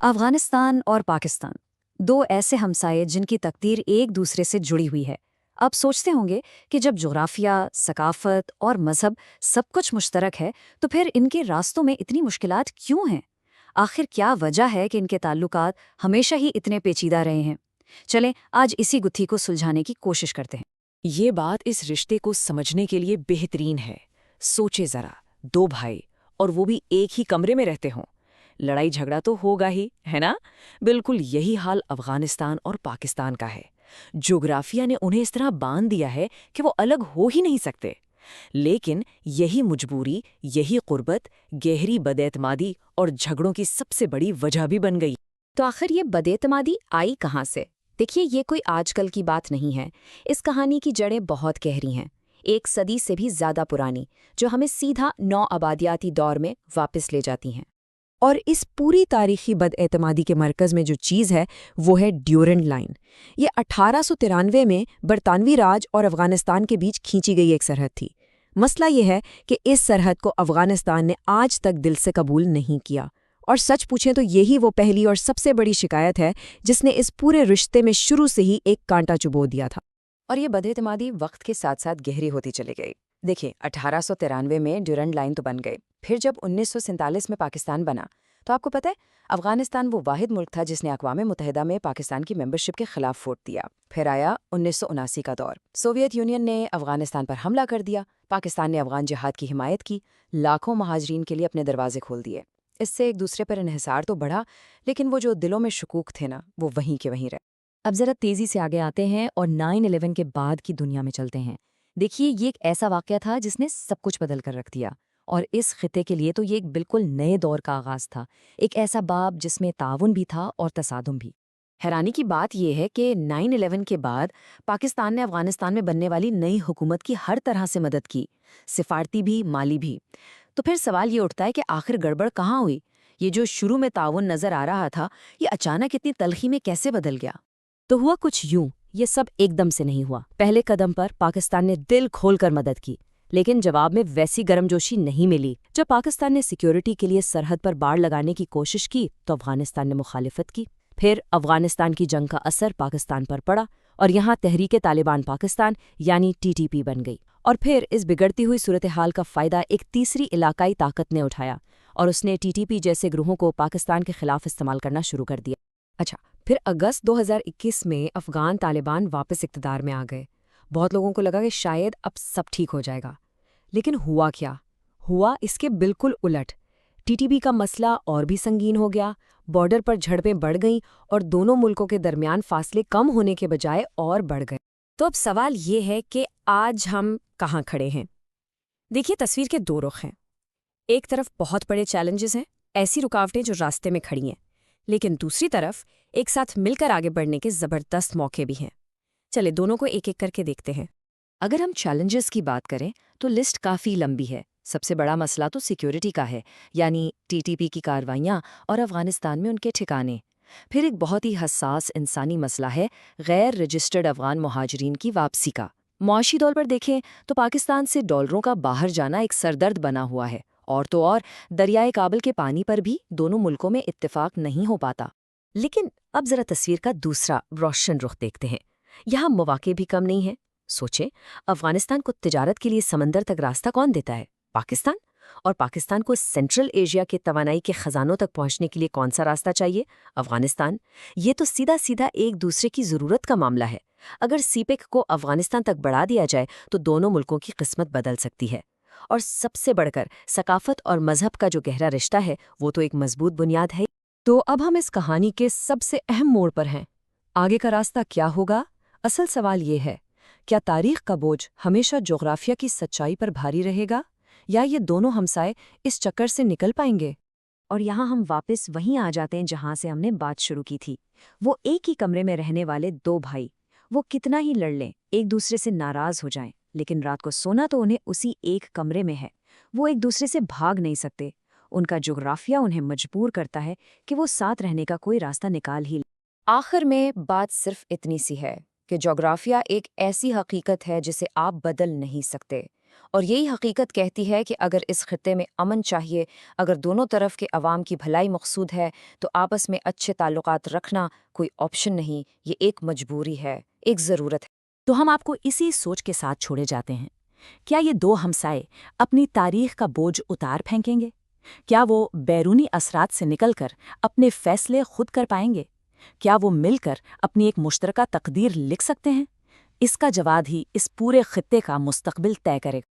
افغانستان اور پاکستان دو ایسے ہمسائے جن کی تقدیر ایک دوسرے سے جڑی ہوئی ہے۔ آپ سوچتے ہوں گے کہ جب جغرافیہ، ثقافت اور مذہب سب کچھ مشترک ہے تو پھر ان کے راستوں میں اتنی مشکلات کیوں ہیں؟ آخر کیا وجہ ہے کہ ان کے تعلقات ہمیشہ ہی اتنے پیچیدہ رہے ہیں؟ چلیں آج اسی گتھی کو سلجھانے کی کوشش کرتے ہیں۔ یہ بات اس رشتے کو سمجھنے کے لیے بہترین ہے۔ سوچے ذرا، دو بھائی اور وہ بھی ایک ہی کمرے میں رہتے ہوں، لڑائی جھگڑا تو ہوگا ہی، ہے نا؟ بالکل یہی حال افغانستان اور پاکستان کا ہے۔ جغرافیہ نے انہیں اس طرح باندھ دیا ہے کہ وہ الگ ہو ہی نہیں سکتے، لیکن یہی مجبوری، یہی قربت گہری بداعتمادی اور جھگڑوں کی سب سے بڑی وجہ بھی بن گئی۔ تو آخر یہ بداعتمادی آئی کہاں سے؟ دیکھیے، یہ کوئی آج کل کی بات نہیں ہے۔ اس کہانی کی جڑیں بہت گہری ہیں، ایک صدی سے بھی زیادہ پرانی، جو ہمیں سیدھا نو آبادیاتی دور میں واپس لے جاتی ہیں۔ اور اس پوری تاریخی بداعتمادی کے مرکز میں جو چیز ہے وہ ہے ڈیورنڈ لائن۔ یہ 1893 میں برطانوی راج اور افغانستان کے بیچ کھینچی گئی ایک سرحد تھی۔ مسئلہ یہ ہے کہ اس سرحد کو افغانستان نے آج تک دل سے قبول نہیں کیا، اور سچ پوچھیں تو یہی وہ پہلی اور سب سے بڑی شکایت ہے جس نے اس پورے رشتے میں شروع سے ہی ایک کانٹا چبو دیا تھا۔ اور یہ بداعتمادی وقت کے ساتھ ساتھ گہری ہوتی چلی گئی۔ دیکھیں، 1893 میں ڈیورنڈ لائن تو بن گئی، پھر جب 1947 میں پاکستان بنا تو آپ کو پتہ ہے افغانستان وہ واحد ملک تھا جس نے اقوام متحدہ میں پاکستان کی ممبرشپ کے خلاف ووٹ دیا۔ پھر آیا 1979 کا دور، سوویت یونین نے افغانستان پر حملہ کر دیا، پاکستان نے افغان جہاد کی حمایت کی، لاکھوں مہاجرین کے لیے اپنے دروازے کھول دیے۔ اس سے ایک دوسرے پر انحصار تو بڑھا، لیکن وہ جو دلوں میں شکوک تھے نا، وہ وہیں کے وہیں رہے۔ اب ذرا تیزی سے آگے آتے ہیں اور 9/11 کے بعد کی دنیا میں چلتے ہیں۔ دیکھیے، یہ ایک ایسا واقعہ تھا جس نے سب کچھ بدل کر رکھ دیا، اور اس خطے کے لیے تو یہ ایک بالکل نئے دور کا آغاز تھا، ایک ایسا باب جس میں تعاون بھی تھا اور تصادم بھی۔ حیرانی کی بات یہ ہے کہ 9/11 کے بعد پاکستان نے افغانستان میں بننے والی نئی حکومت کی ہر طرح سے مدد کی، سفارتی بھی، مالی بھی۔ تو پھر سوال یہ اٹھتا ہے کہ آخر گڑبڑ کہاں ہوئی؟ یہ جو شروع میں تعاون نظر آ رہا تھا، یہ اچانک اتنی تلخی میں کیسے بدل گیا؟ تو ہوا کچھ یوں، یہ سب ایک دم سے نہیں ہوا۔ پہلے قدم پر پاکستان نے دل کھول کر مدد کی، لیکن جواب میں ویسی گرم جوشی نہیں ملی۔ جب پاکستان نے سیکیورٹی کے لیے سرحد پر باڑ لگانے کی کوشش کی تو افغانستان نے مخالفت کی۔ پھر افغانستان کی جنگ کا اثر پاکستان پر پڑا، اور یہاں تحریک طالبان پاکستان یعنی TTP بن گئی۔ اور پھر اس بگڑتی ہوئی صورتحال کا فائدہ ایک تیسری علاقائی طاقت نے اٹھایا، اور اس نے TTP جیسے گروہوں کو پاکستان کے خلاف استعمال کرنا شروع کر دیا۔ اچھا، پھر اگست 2021 میں افغان طالبان واپس اقتدار میں آ گئے۔ بہت لوگوں کو لگا کہ شاید اب سب ٹھیک ہو جائے گا، لیکن ہوا کیا؟ ہوا اس کے بالکل الٹ۔ TTP کا مسئلہ اور بھی سنگین ہو گیا، بارڈر پر جھڑپیں بڑھ گئیں، اور دونوں ملکوں کے درمیان فاصلے کم ہونے کے بجائے اور بڑھ گئے۔ تو اب سوال یہ ہے کہ آج ہم کہاں کھڑے ہیں؟ دیکھیے، تصویر کے دو رخ ہیں۔ ایک طرف بہت بڑے چیلنجز ہیں، ایسی رکاوٹیں جو راستے میں کھڑی ہیں، لیکن دوسری طرف ایک ساتھ مل کر آگے بڑھنے کے زبردست موقع بھی ہیں۔ چلے دونوں کو ایک ایک کر کے دیکھتے ہیں۔ اگر ہم چیلنجز کی بات کریں تو لسٹ کافی لمبی ہے۔ سب سے بڑا مسئلہ تو سیکیورٹی کا ہے، یعنی TTP کی کارروائیاں اور افغانستان میں ان کے ٹھکانے۔ پھر ایک بہت ہی حساس انسانی مسئلہ ہے غیر رجسٹرڈ افغان مہاجرین کی واپسی کا۔ معاشی طور پر دیکھیں تو پاکستان سے ڈالروں کا باہر جانا ایک سردرد بنا ہوا ہے، اور تو اور دریائے کابل کے پانی پر بھی دونوں ملکوں میں اتفاق نہیں ہو پاتا۔ لیکن اب ذرا تصویر کا دوسرا روشن رخ دیکھتے ہیں۔ یہاں مواقع بھی کم نہیں ہیں۔ سوچیں، افغانستان کو تجارت کے لیے سمندر تک راستہ کون دیتا ہے؟ پاکستان۔ اور پاکستان کو سینٹرل ایشیا کے توانائی کے خزانوں تک پہنچنے کے لیے کون سا راستہ چاہیے؟ افغانستان۔ یہ تو سیدھا سیدھا ایک دوسرے کی ضرورت کا معاملہ ہے۔ اگر CPEC کو افغانستان تک بڑھا دیا جائے تو دونوں ملکوں کی قسمت بدل سکتی ہے۔ اور سب سے بڑھ کر ثقافت اور مذہب کا جو گہرا رشتہ ہے وہ تو ایک مضبوط بنیاد ہے۔ تو اب ہم اس کہانی کے سب سے اہم موڑ پر ہیں۔ آگے کا راستہ کیا ہوگا؟ اصل سوال یہ ہے، کیا تاریخ کا بوجھ ہمیشہ جغرافیہ کی سچائی پر بھاری رہے گا، یا یہ دونوں ہمسائے اس چکر سے نکل پائیں گے؟ اور یہاں ہم واپس وہیں آ جاتے ہیں جہاں سے ہم نے بات شروع کی تھی۔ وہ ایک ہی کمرے میں رہنے والے دو بھائی، وہ کتنا ہی لڑ لیں، ایک دوسرے سے ناراض ہو جائیں، لیکن رات کو سونا تو انہیں اسی ایک کمرے میں ہے۔ وہ ایک دوسرے سے بھاگ نہیں سکتے، ان کا جغرافیہ انہیں مجبور کرتا ہے کہ وہ ساتھ رہنے کا کوئی راستہ نکال ہی لیں۔ آخر میں بات صرف اتنی سی ہے کہ جغرافیہ ایک ایسی حقیقت ہے جسے آپ بدل نہیں سکتے، اور یہی حقیقت کہتی ہے کہ اگر اس خطے میں امن چاہیے، اگر دونوں طرف کے عوام کی بھلائی مقصود ہے، تو آپس میں اچھے تعلقات رکھنا کوئی آپشن نہیں، یہ ایک مجبوری ہے، ایک ضرورت ہے۔ تو ہم آپ کو اسی سوچ کے ساتھ چھوڑے جاتے ہیں۔ کیا یہ دو ہمسائے اپنی تاریخ کا بوجھ اتار پھینکیں گے؟ کیا وہ بیرونی اثرات سے نکل کر اپنے فیصلے خود کر پائیں گے؟ کیا وہ مل کر اپنی ایک مشترکہ تقدیر لکھ سکتے ہیں؟ اس کا جواب ہی اس پورے خطے کا مستقبل طے کرے گا۔